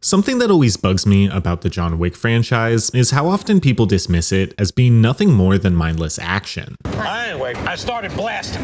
Something that always bugs me about the John Wick franchise is how often people dismiss it as being nothing more than mindless action. Anyway, I started blasting.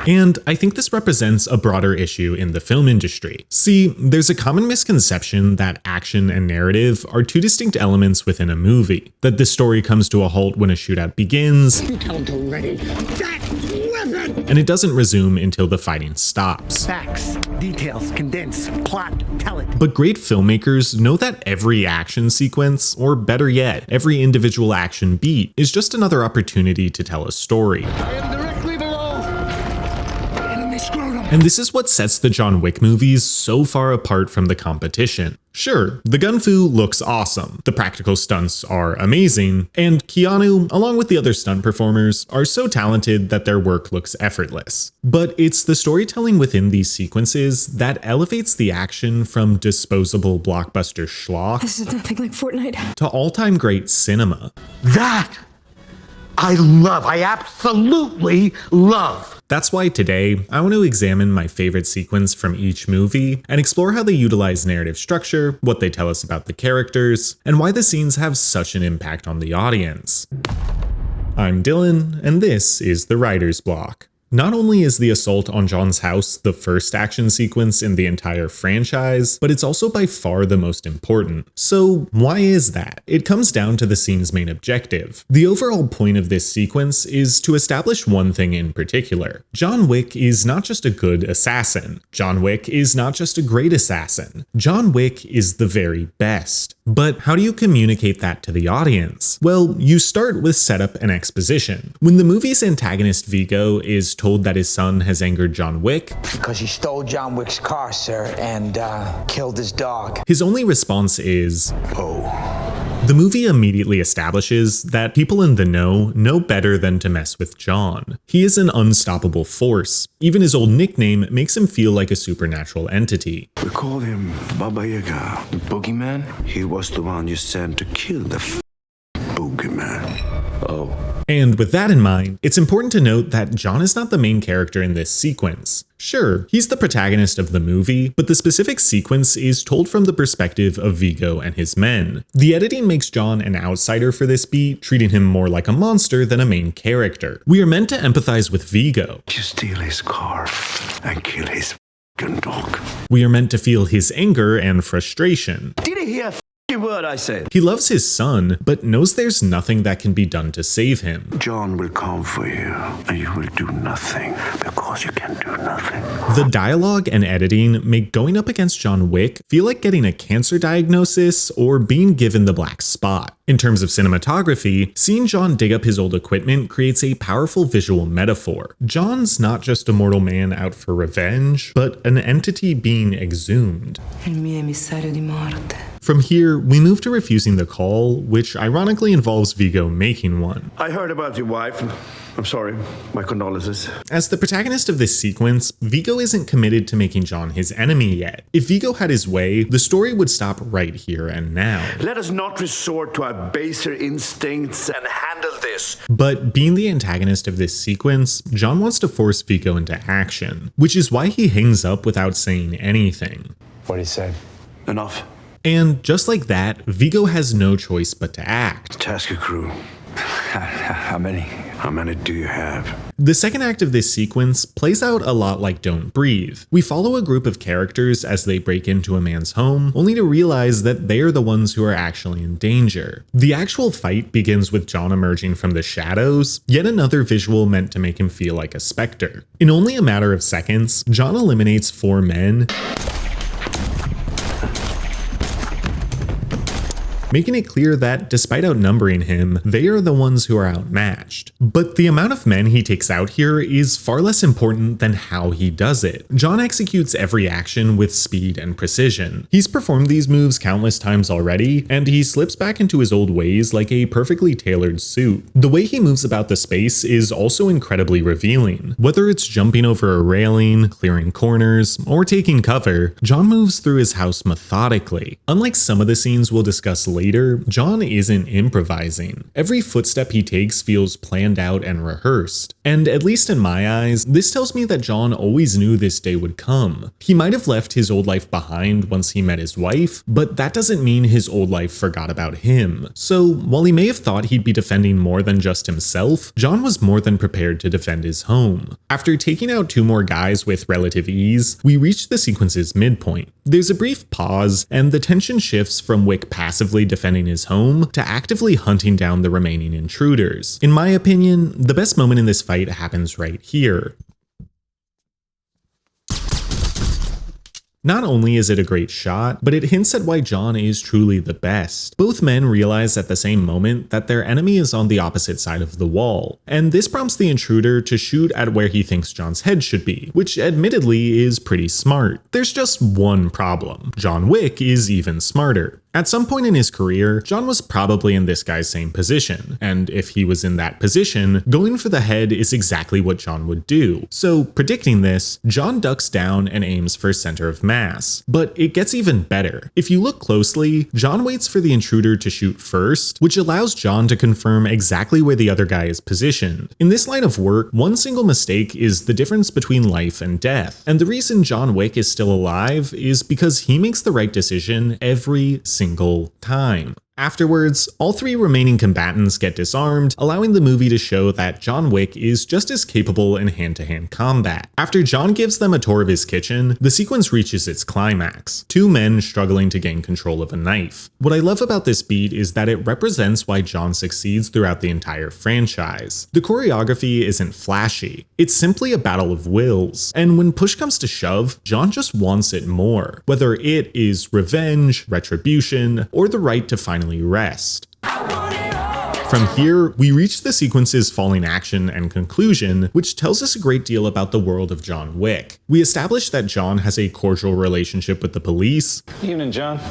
And I think this represents a broader issue in the film industry. See, there's a common misconception that action and narrative are two distinct elements within a movie, that the story comes to a halt when a shootout begins, You tell him to ready that weapon! and it doesn't resume until the fighting stops. Facts, details, condense, plot, tell it. But great filmmakers know that every action sequence, or better yet, every individual action beat, is just another opportunity to tell a story. I am directly below the enemy scrotum. And this is what sets the John Wick movies so far apart from the competition. Sure, the gun fu looks awesome, the practical stunts are amazing, and Keanu, along with the other stunt performers, are so talented that their work looks effortless. But it's the storytelling within these sequences that elevates the action from disposable blockbuster schlock This is nothing like Fortnite. to all-time great cinema. That I love. I absolutely love. That's why today, I want to examine my favorite sequence from each movie and explore how they utilize narrative structure, what they tell us about the characters, and why the scenes have such an impact on the audience. I'm Dylan, and this is The Writer's Block. Not only is the assault on John's house the first action sequence in the entire franchise, but it's also by far the most important. So why is that? It comes down to the scene's main objective. The overall point of this sequence is to establish one thing in particular. John Wick is not just a good assassin. John Wick is not just a great assassin. John Wick is the very best. But how do you communicate that to the audience? Well, you start with setup and exposition. When the movie's antagonist Vigo is told that his son has angered John Wick, Because he stole John Wick's car, sir, and killed his dog. his only response is, Oh. the movie immediately establishes that people in the know better than to mess with John. He is an unstoppable force. Even his old nickname makes him feel like a supernatural entity. We called him Baba Yaga, the boogeyman. He was the one you sent to kill the boogeyman. Oh. And with that in mind, it's important to note that John is not the main character in this sequence. Sure, he's the protagonist of the movie, but the specific sequence is told from the perspective of Vigo and his men. The editing makes John an outsider for this beat, treating him more like a monster than a main character. We are meant to empathize with Vigo. You steal his car and kill his f***ing dog. We are meant to feel his anger and frustration. Did you hear a f***ing word I said? He loves his son, but knows there's nothing that can be done to save him. John will come for you, and you will do nothing because you can do nothing. The dialogue and editing make going up against John Wick feel like getting a cancer diagnosis or being given the black spot. In terms of cinematography, seeing John dig up his old equipment creates a powerful visual metaphor. John's not just a mortal man out for revenge, but an entity being exhumed. Il mio emissario di morte. From here, we move to refusing the call, which ironically involves Vigo making one. I heard about your wife. I'm sorry. My condolences. As the protagonist of this sequence, Vigo isn't committed to making John his enemy yet. If Vigo had his way, the story would stop right here and now. Let us not resort to our baser instincts and handle this. But being the antagonist of this sequence, John wants to force Vigo into action, which is why he hangs up without saying anything. What'd he say? Enough. And just like that, Vigo has no choice but to act. Task your crew. How many? How many do you have? The second act of this sequence plays out a lot like Don't Breathe. We follow a group of characters as they break into a man's home, only to realize that they are the ones who are actually in danger. The actual fight begins with John emerging from the shadows, yet another visual meant to make him feel like a specter. In only a matter of seconds, John eliminates 4 men, making it clear that despite outnumbering him, they are the ones who are outmatched. But the amount of men he takes out here is far less important than how he does it. John executes every action with speed and precision. He's performed these moves countless times already, and he slips back into his old ways like a perfectly tailored suit. The way he moves about the space is also incredibly revealing. Whether it's jumping over a railing, clearing corners, or taking cover, John moves through his house methodically. Unlike some of the scenes we'll discuss later, later, Jon isn't improvising. Every footstep he takes feels planned out and rehearsed. And at least in my eyes, this tells me that Jon always knew this day would come. He might have left his old life behind once he met his wife, but that doesn't mean his old life forgot about him. So while he may have thought he'd be defending more than just himself, Jon was more than prepared to defend his home. After taking out 2 more guys with relative ease, we reach the sequence's midpoint. There's a brief pause, and the tension shifts from Wick passively defending his home to actively hunting down the remaining intruders. In my opinion, the best moment in this fight happens right here. Not only is it a great shot, but it hints at why Jon is truly the best. Both men realize at the same moment that their enemy is on the opposite side of the wall, and this prompts the intruder to shoot at where he thinks Jon's head should be, which admittedly is pretty smart. There's just one problem. John Wick is even smarter. At some point in his career, Jon was probably in this guy's same position, and if he was in that position, going for the head is exactly what Jon would do. So, predicting this, Jon ducks down and aims for center of mass. But it gets even better. If you look closely, Jon waits for the intruder to shoot first, which allows Jon to confirm exactly where the other guy is positioned. In this line of work, one single mistake is the difference between life and death, and the reason John Wick is still alive is because he makes the right decision every single time. Afterwards, all 3 remaining combatants get disarmed, allowing the movie to show that John Wick is just as capable in hand-to-hand combat. After Jon gives them a tour of his kitchen, the sequence reaches its climax, 2 men struggling to gain control of a knife. What I love about this beat is that it represents why Jon succeeds throughout the entire franchise. The choreography isn't flashy, it's simply a battle of wills, and when push comes to shove, Jon just wants it more, whether it is revenge, retribution, or the right to finally rest. From here, we reach the sequence's falling action and conclusion, which tells us a great deal about the world of John Wick. We establish that Jon has a cordial relationship with the police. Evening, John.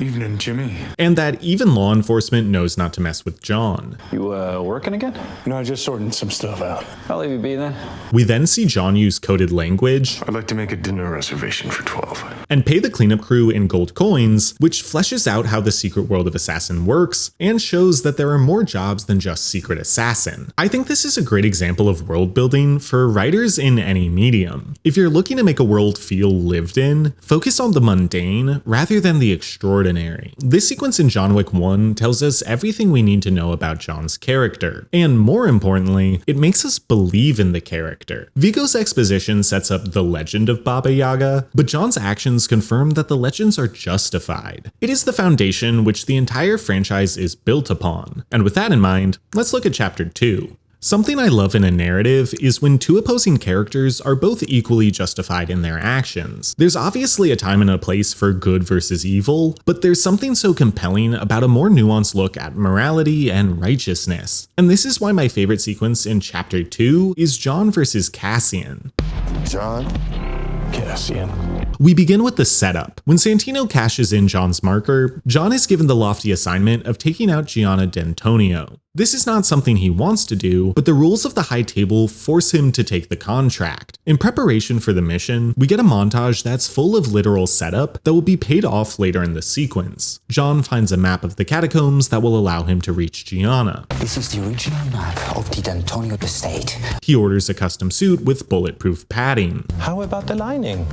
Evening, Jimmy. And that even law enforcement knows not to mess with Jon. You, working again? No, just sorting some stuff out. I'll leave you be then. We then see Jon use coded language. I'd like to make a dinner reservation for 12. And pay the cleanup crew in gold coins, which fleshes out how the secret world of Assassin works and shows that there are more jobs than just secret assassin. I think this is a great example of world building for writers in any medium. If you're looking to make a world feel lived in, focus on the mundane rather than the extraordinary. This sequence in John Wick 1 tells us everything we need to know about Jon's character, and more importantly, it makes us believe in the character. Viggo's exposition sets up the legend of Baba Yaga, but Jon's actions confirm that the legends are justified. It is the foundation which the entire franchise is built upon. And with that in mind, let's look at Chapter 2. Something I love in a narrative is when 2 opposing characters are both equally justified in their actions. There's obviously a time and a place for good versus evil, but there's something so compelling about a more nuanced look at morality and righteousness. And this is why my favorite sequence in Chapter 2 is Jon versus Cassian. John? Cassian. We begin with the setup. When Santino cashes in Jon's marker, Jon is given the lofty assignment of taking out Gianna D'Antonio. This is not something he wants to do, but the rules of the High Table force him to take the contract. In preparation for the mission, we get a montage that's full of literal setup that will be paid off later in the sequence. Jon finds a map of the catacombs that will allow him to reach Gianna. This is the original map of the D'Antonio estate. He orders a custom suit with bulletproof padding. How about the lining?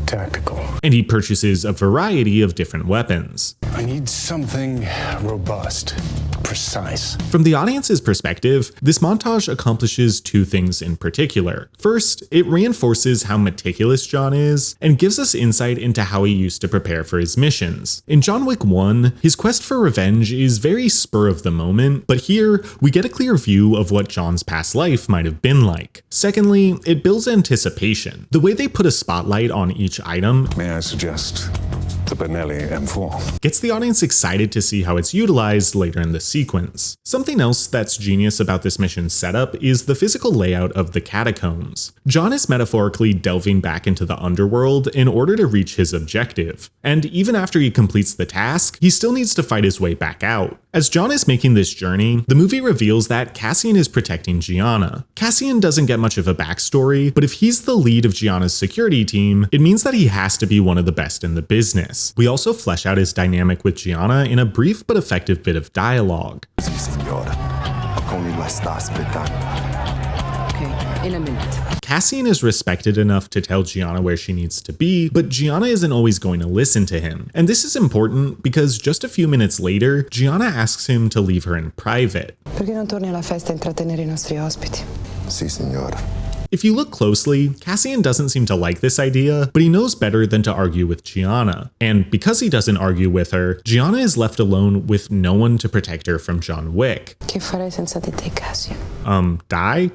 Tactical. And he purchases a variety of different weapons. I need something robust, precise. From the audience's perspective, this montage accomplishes 2 things in particular. First, it reinforces how meticulous Jon is, and gives us insight into how he used to prepare for his missions. In John Wick 1, his quest for revenge is very spur of the moment, but here, we get a clear view of what Jon's past life might have been like. Secondly, it builds anticipation. The way they put a spotlight on each item, May I suggest the Benelli M4? Gets the audience excited to see how it's utilized later in the sequence. Something else that's genius about this mission's setup is the physical layout of the catacombs. Jon is metaphorically delving back into the underworld in order to reach his objective, and even after he completes the task, he still needs to fight his way back out. As Jon is making this journey, the movie reveals that Cassian is protecting Gianna. Cassian doesn't get much of a backstory, but if he's the lead of Gianna's security team, it means that he has to be one of the best in the business. scenes, we also flesh out his dynamic with Gianna in a brief but effective bit of dialogue. Si, signora. Come la sta aspettando? Okay, in a minute. Cassian is respected enough to tell Gianna where she needs to be, but Gianna isn't always going to listen to him. And this is important because just a few minutes later, Gianna asks him to leave her in private. Perché non torni alla festa a intrattenere i nostri ospiti? Si, signora. If you look closely, Cassian doesn't seem to like this idea, but he knows better than to argue with Gianna. And because he doesn't argue with her, Gianna is left alone with no one to protect her from John Wick. Che farei senza di te, Cassian? Die?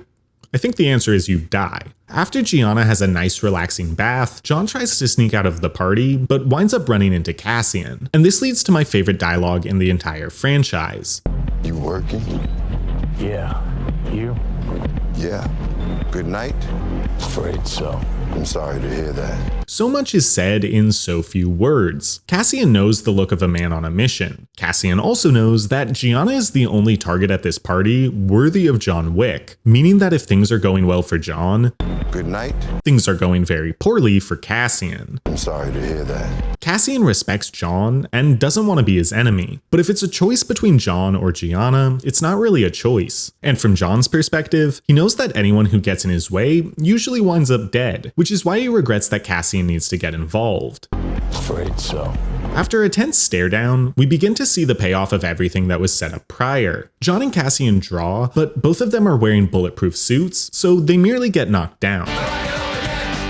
I think the answer is you die. After Gianna has a nice relaxing bath, John tries to sneak out of the party, but winds up running into Cassian. And this leads to my favorite dialogue in the entire franchise. You working? Yeah. You? Yeah. Good night? Afraid so. I'm sorry to hear that. So much is said in so few words. Cassian knows the look of a man on a mission. Cassian also knows that Gianna is the only target at this party worthy of John Wick, meaning that if things are going well for John, Good night? things are going very poorly for Cassian. I'm sorry to hear that. Cassian respects John and doesn't want to be his enemy, but if it's a choice between John or Gianna, it's not really a choice. And from John's perspective, he knows that anyone who gets in his way usually winds up dead, which is why he regrets that Cassian needs to get involved. Afraid so. After a tense stare down, we begin to see the payoff of everything that was set up prior. John and Cassian draw, but both of them are wearing bulletproof suits, so they merely get knocked down.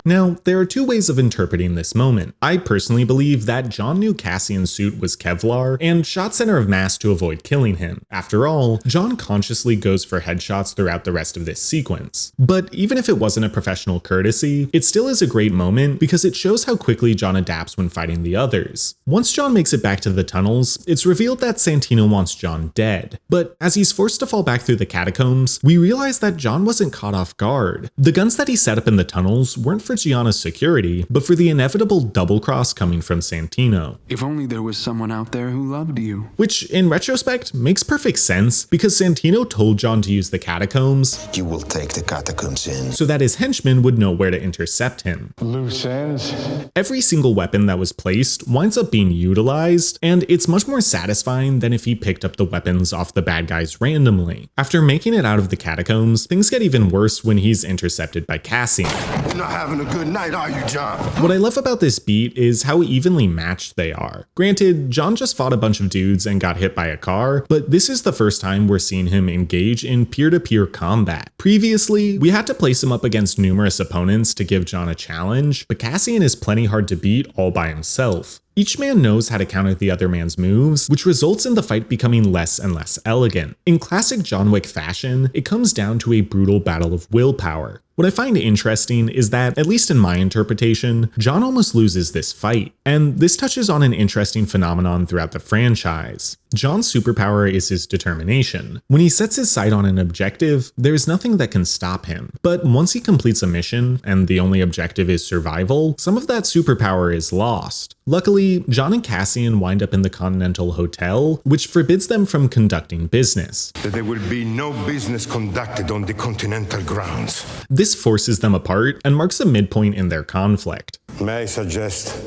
Now, there are two ways of interpreting this moment. I personally believe that John knew Cassian's suit was Kevlar and shot center of mass to avoid killing him. After all, John consciously goes for headshots throughout the rest of this sequence. But even if it wasn't a professional courtesy, it still is a great moment because it shows how quickly John adapts when fighting the others. Once John makes it back to the tunnels, it's revealed that Santino wants John dead. But as he's forced to fall back through the catacombs, we realize that John wasn't caught off guard. The guns that he set up in the tunnels weren't for Gianna's security, but for the inevitable double cross coming from Santino. If only there was someone out there who loved you. Which, in retrospect, makes perfect sense because Santino told John to use the catacombs You will take the catacombs in. so that his henchmen would know where to intercept him. Loose ends. Every single weapon that was placed winds up being utilized, and it's much more satisfying than if he picked up the weapons off the bad guys randomly. After making it out of the catacombs, things get even worse when he's intercepted by Cassian. You're not having a good night, are you, John? What I love about this beat is how evenly matched they are. Granted, John just fought a bunch of dudes and got hit by a car, but this is the first time we're seeing him engage in peer-to-peer combat. Previously, we had to place him up against numerous opponents to give John a challenge, but Cassian is plenty hard to beat all by himself. Each man knows how to counter the other man's moves, which results in the fight becoming less and less elegant. In classic John Wick fashion, it comes down to a brutal battle of willpower. What I find interesting is that, at least in my interpretation, John almost loses this fight. And this touches on an interesting phenomenon throughout the franchise. John's superpower is his determination. When he sets his sight on an objective, there's nothing that can stop him. But once he completes a mission, and the only objective is survival, some of that superpower is lost. Luckily, John and Cassian wind up in the Continental Hotel, which forbids them from conducting business. That there will be no business conducted on the Continental grounds. This forces them apart and marks a midpoint in their conflict. May I suggest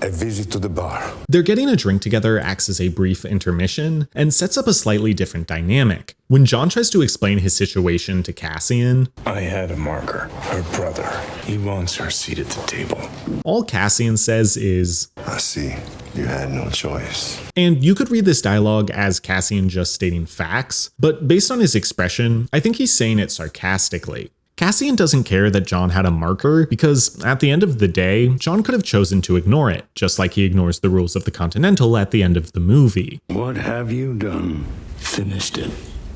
a visit to the bar? Their getting a drink together acts as a brief intermission and sets up a slightly different dynamic. When John tries to explain his situation to Cassian, I had a marker, her brother. He wants her seat at the table. all Cassian says is, I see. You had no choice. and you could read this dialogue as Cassian just stating facts, but based on his expression, I think he's saying it sarcastically. Cassian doesn't care that John had a marker because, at the end of the day, John could have chosen to ignore it, just like he ignores the rules of the Continental at the end of the movie. What have you done? Finished it.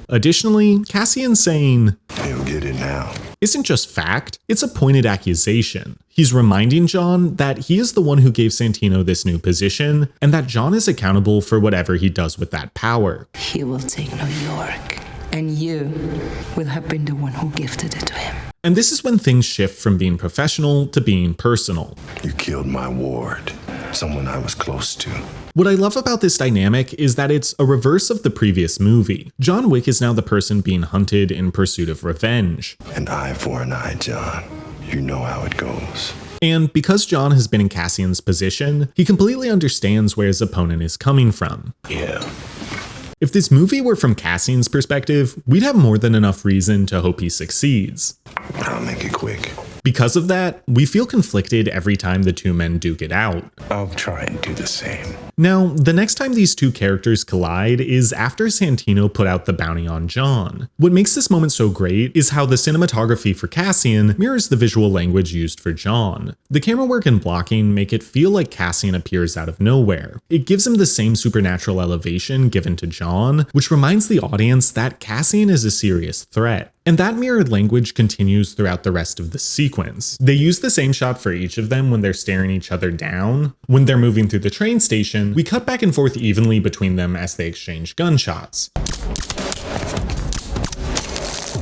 Additionally, Cassian saying, He'll get it now. isn't just fact, it's a pointed accusation. He's reminding John that he is the one who gave Santino this new position, and that John is accountable for whatever he does with that power. He will take New York, and you will have been the one who gifted it to him. And this is when things shift from being professional to being personal. You killed my ward, someone I was close to. What I love about this dynamic is that it's a reverse of the previous movie. John Wick is now the person being hunted in pursuit of revenge. An eye for an eye, John. You know how it goes. And because Jon has been in Cassian's position, he completely understands where his opponent is coming from. Yeah. If this movie were from Cassian's perspective, we'd have more than enough reason to hope he succeeds. I'll make it quick. Because of that, we feel conflicted every time the two men duke it out. I'll try and do the same. Now, the next time these two characters collide is after Santino put out the bounty on Jon. What makes this moment so great is how the cinematography for Cassian mirrors the visual language used for Jon. The camera work and blocking make it feel like Cassian appears out of nowhere. It gives him the same supernatural elevation given to Jon, which reminds the audience that Cassian is a serious threat. And that mirrored language continues throughout the rest of the sequence. They use the same shot for each of them when they're staring each other down. When they're moving through the train station, we cut back and forth evenly between them as they exchange gunshots.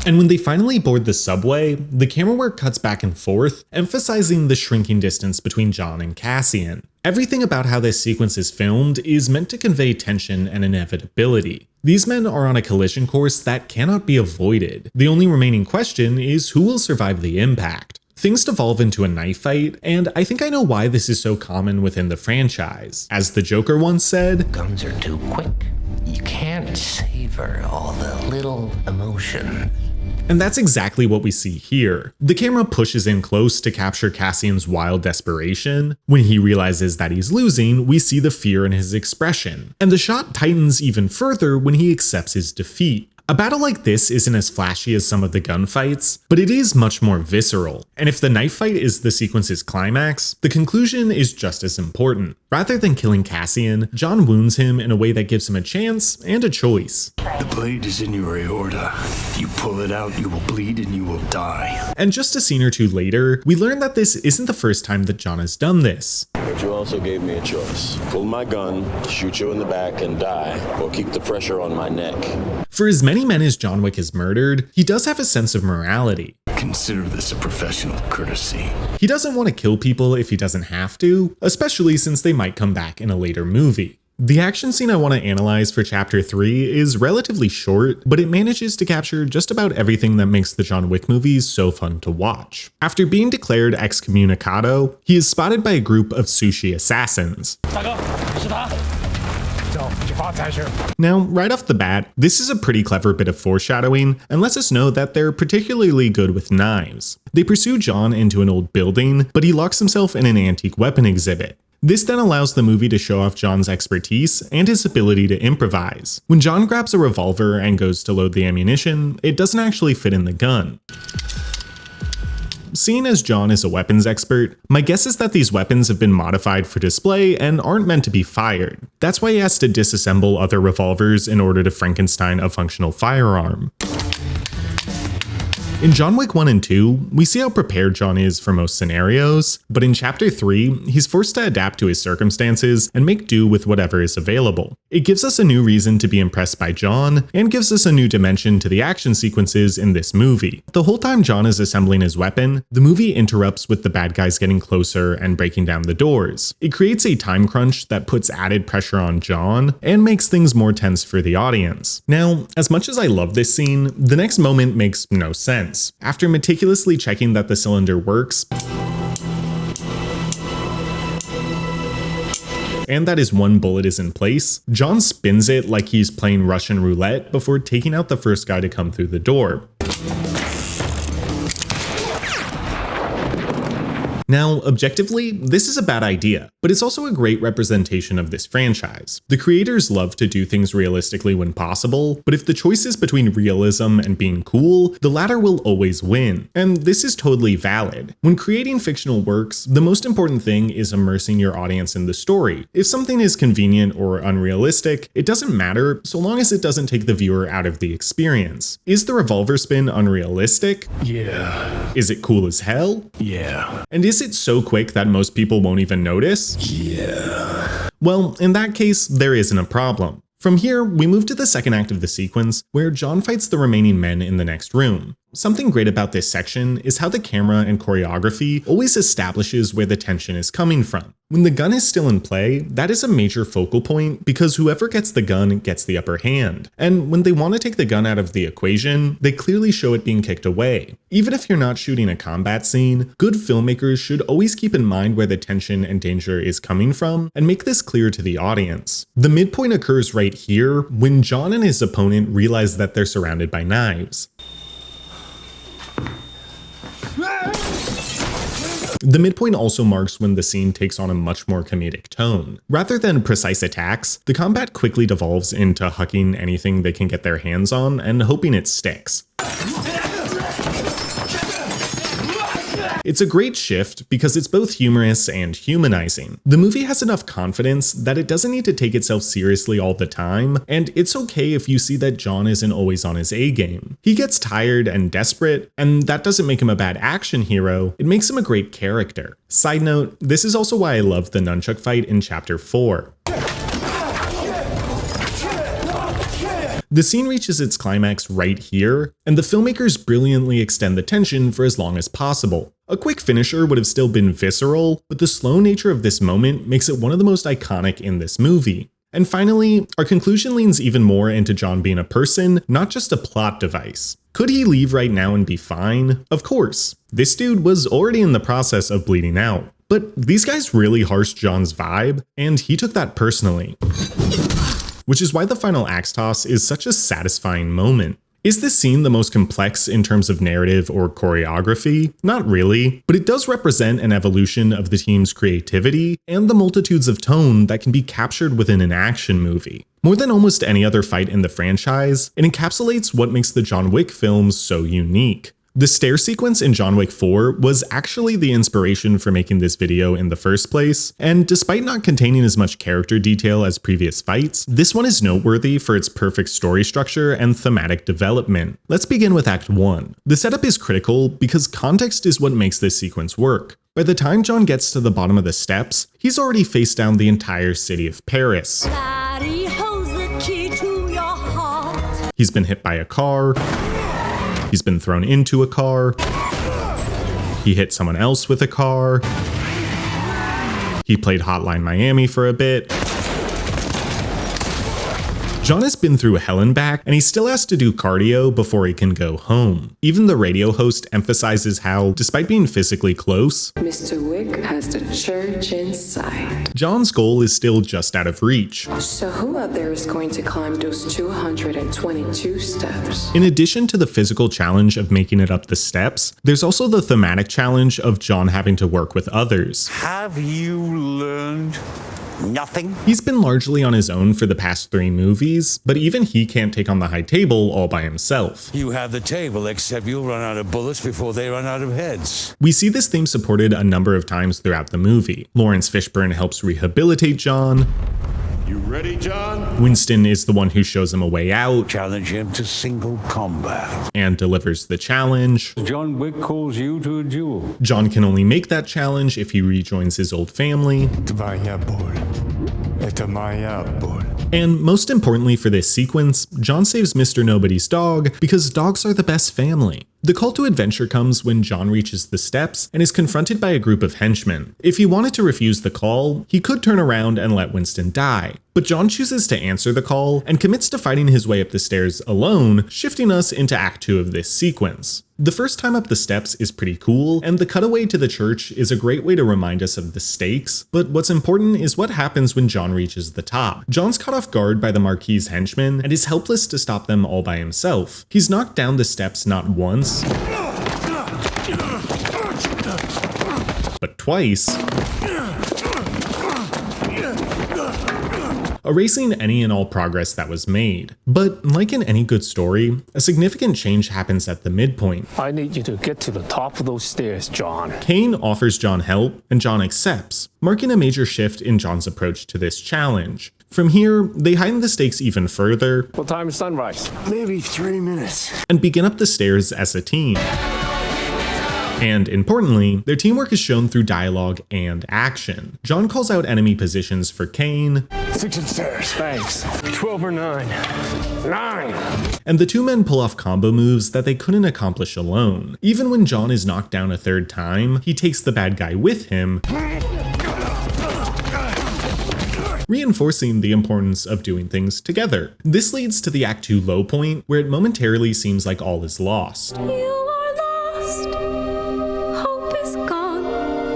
And when they finally board the subway, the camera work cuts back and forth, emphasizing the shrinking distance between Jon and Cassian. Everything about how this sequence is filmed is meant to convey tension and inevitability. These men are on a collision course that cannot be avoided. The only remaining question is who will survive the impact. Things devolve into a knife fight, and I think I know why this is so common within the franchise. As the Joker once said, Guns are too quick. You can't savor all the little emotion. And that's exactly what we see here. The camera pushes in close to capture Cassian's wild desperation. When he realizes that he's losing, we see the fear in his expression. And the shot tightens even further when he accepts his defeat. A battle like this isn't as flashy as some of the gunfights, but it is much more visceral. And if the knife fight is the sequence's climax, the conclusion is just as important. Rather than killing Cassian, Jon wounds him in a way that gives him a chance and a choice. The blade is in your aorta. You pull it out, you will bleed and you will die. And just a scene or two later, we learn that this isn't the first time that Jon has done this. But you also gave me a choice. Pull my gun, shoot you in the back and die, or keep the pressure on my neck. For as many men as Jon Wick has murdered, he does have a sense of morality. Consider this a professional courtesy. He doesn't want to kill people if he doesn't have to, especially since they might come back in a later movie. The action scene I want to analyze for Chapter 3 is relatively short, but it manages to capture just about everything that makes the John Wick movies so fun to watch. After being declared excommunicado, he is spotted by a group of sushi assassins. Now, right off the bat, this is a pretty clever bit of foreshadowing and lets us know that they're particularly good with knives. They pursue Jon into an old building, but he locks himself in an antique weapon exhibit. This then allows the movie to show off Jon's expertise and his ability to improvise. When Jon grabs a revolver and goes to load the ammunition, it doesn't actually fit in the gun. Seeing as Jon is a weapons expert, my guess is that these weapons have been modified for display and aren't meant to be fired. That's why he has to disassemble other revolvers in order to Frankenstein a functional firearm. In John Wick 1 and 2, we see how prepared Jon is for most scenarios, but in Chapter 3, he's forced to adapt to his circumstances and make do with whatever is available. It gives us a new reason to be impressed by Jon, and gives us a new dimension to the action sequences in this movie. The whole time Jon is assembling his weapon, the movie interrupts with the bad guys getting closer and breaking down the doors. It creates a time crunch that puts added pressure on Jon, and makes things more tense for the audience. Now, as much as I love this scene, the next moment makes no sense. After meticulously checking that the cylinder works, and that his one bullet is in place, Jon spins it like he's playing Russian roulette before taking out the first guy to come through the door. Now, objectively, this is a bad idea, but it's also a great representation of this franchise. The creators love to do things realistically when possible, but if the choice is between realism and being cool, the latter will always win. And this is totally valid. When creating fictional works, the most important thing is immersing your audience in the story. If something is convenient or unrealistic, it doesn't matter so long as it doesn't take the viewer out of the experience. Is the revolver spin unrealistic? Yeah. Is it cool as hell? Yeah. And is it so quick that most people won't even notice? Yeah. Well, in that case, there isn't a problem. From here, we move to the second act of the sequence, where Jon fights the remaining men in the next room. Something great about this section is how the camera and choreography always establishes where the tension is coming from. When the gun is still in play, that is a major focal point because whoever gets the gun gets the upper hand. And when they want to take the gun out of the equation, they clearly show it being kicked away. Even if you're not shooting a combat scene, good filmmakers should always keep in mind where the tension and danger is coming from and make this clear to the audience. The midpoint occurs right here when Jon and his opponent realize that they're surrounded by knives. The midpoint also marks when the scene takes on a much more comedic tone. Rather than precise attacks, the combat quickly devolves into hucking anything they can get their hands on and hoping it sticks. It's a great shift because it's both humorous and humanizing. The movie has enough confidence that it doesn't need to take itself seriously all the time, and it's okay if you see that Jon isn't always on his A game. He gets tired and desperate, and that doesn't make him a bad action hero, it makes him a great character. Side note, this is also why I love the nunchuck fight in Chapter 4. The scene reaches its climax right here, and the filmmakers brilliantly extend the tension for as long as possible. A quick finisher would have still been visceral, but the slow nature of this moment makes it one of the most iconic in this movie. And finally, our conclusion leans even more into Jon being a person, not just a plot device. Could he leave right now and be fine? Of course. This dude was already in the process of bleeding out. But these guys really harshed Jon's vibe, and he took that personally. Which is why the final axe toss is such a satisfying moment. Is this scene the most complex in terms of narrative or choreography? Not really, but it does represent an evolution of the team's creativity and the multitudes of tone that can be captured within an action movie. More than almost any other fight in the franchise, it encapsulates what makes the John Wick films so unique. The stair sequence in John Wick 4 was actually the inspiration for making this video in the first place, and despite not containing as much character detail as previous fights, this one is noteworthy for its perfect story structure and thematic development. Let's begin with Act 1. The setup is critical because context is what makes this sequence work. By the time Jon gets to the bottom of the steps, he's already faced down the entire city of Paris. He's been hit by a car. He's been thrown into a car. He hit someone else with a car. He played Hotline Miami for a bit. Jon has been through hell and back, and he still has to do cardio before he can go home. Even the radio host emphasizes how, despite being physically close, Mr. Wick has the church in sight. Jon's goal is still just out of reach. So who out there is going to climb those 222 steps? In addition to the physical challenge of making it up the steps, there's also the thematic challenge of Jon having to work with others. Have you learned nothing? He's been largely on his own for the past 3 movies, but even he can't take on the high table all by himself. You have the table, except you'll run out of bullets before they run out of heads. We see this theme supported a number of times throughout the movie. Lawrence Fishburne helps rehabilitate Jon. You ready, Jon? Winston is the one who shows him a way out. Challenge him to single combat. And delivers the challenge. John Wick calls you to a duel. Jon can only make that challenge if he rejoins his old family. And most importantly for this sequence, Jon saves Mr. Nobody's dog because dogs are the best family. The call to adventure comes when Jon reaches the steps and is confronted by a group of henchmen. If he wanted to refuse the call, he could turn around and let Winston die. But Jon chooses to answer the call and commits to fighting his way up the stairs alone, shifting us into Act 2 of this sequence. The first time up the steps is pretty cool, and the cutaway to the church is a great way to remind us of the stakes, but what's important is what happens when Jon reaches the top. Jon's caught off guard by the Marquis's henchmen and is helpless to stop them all by himself. He's knocked down the steps not once, but twice, erasing any and all progress that was made. But like in any good story, a significant change happens at the midpoint. I need you to get to the top of those stairs, Jon. Cain offers Jon help, and Jon accepts, marking a major shift in Jon's approach to this challenge. From here, they heighten the stakes even further. What time is sunrise? Maybe 3 minutes. And begin up the stairs as a team. And importantly, their teamwork is shown through dialogue and action. Jon calls out enemy positions for Cain. 6 stairs. Thanks. 12 or 9. 9! And the two men pull off combo moves that they couldn't accomplish alone. Even when Jon is knocked down a 3rd time, he takes the bad guy with him reinforcing the importance of doing things together. This leads to the Act 2 low point, where it momentarily seems like all is lost.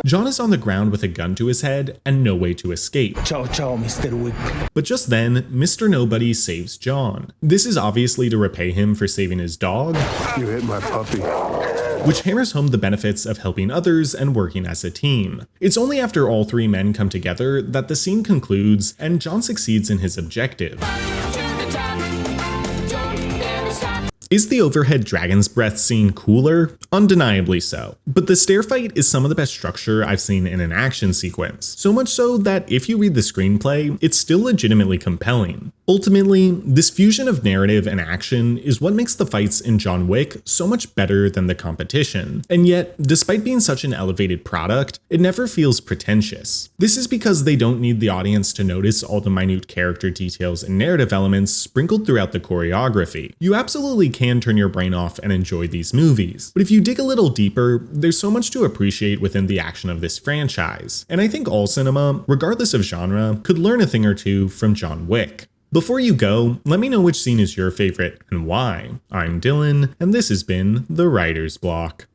Jon is on the ground with a gun to his head and no way to escape. Ciao, ciao, Mr. Wick. But just then, Mr. Nobody saves Jon. This is obviously to repay him for saving his dog, You hit my puppy. which hammers home the benefits of helping others and working as a team. It's only after all three men come together that the scene concludes and Jon succeeds in his objective. Is the overhead dragon's breath scene cooler? Undeniably so. But the stair fight is some of the best structure I've seen in an action sequence. So much so that if you read the screenplay, it's still legitimately compelling. Ultimately, this fusion of narrative and action is what makes the fights in John Wick so much better than the competition. And yet, despite being such an elevated product, it never feels pretentious. This is because they don't need the audience to notice all the minute character details and narrative elements sprinkled throughout the choreography. You absolutely can turn your brain off and enjoy these movies. But if you dig a little deeper, there's so much to appreciate within the action of this franchise. And I think all cinema, regardless of genre, could learn a thing or two from John Wick. Before you go, let me know which scene is your favorite and why. I'm Dylan, and this has been The Writer's Block.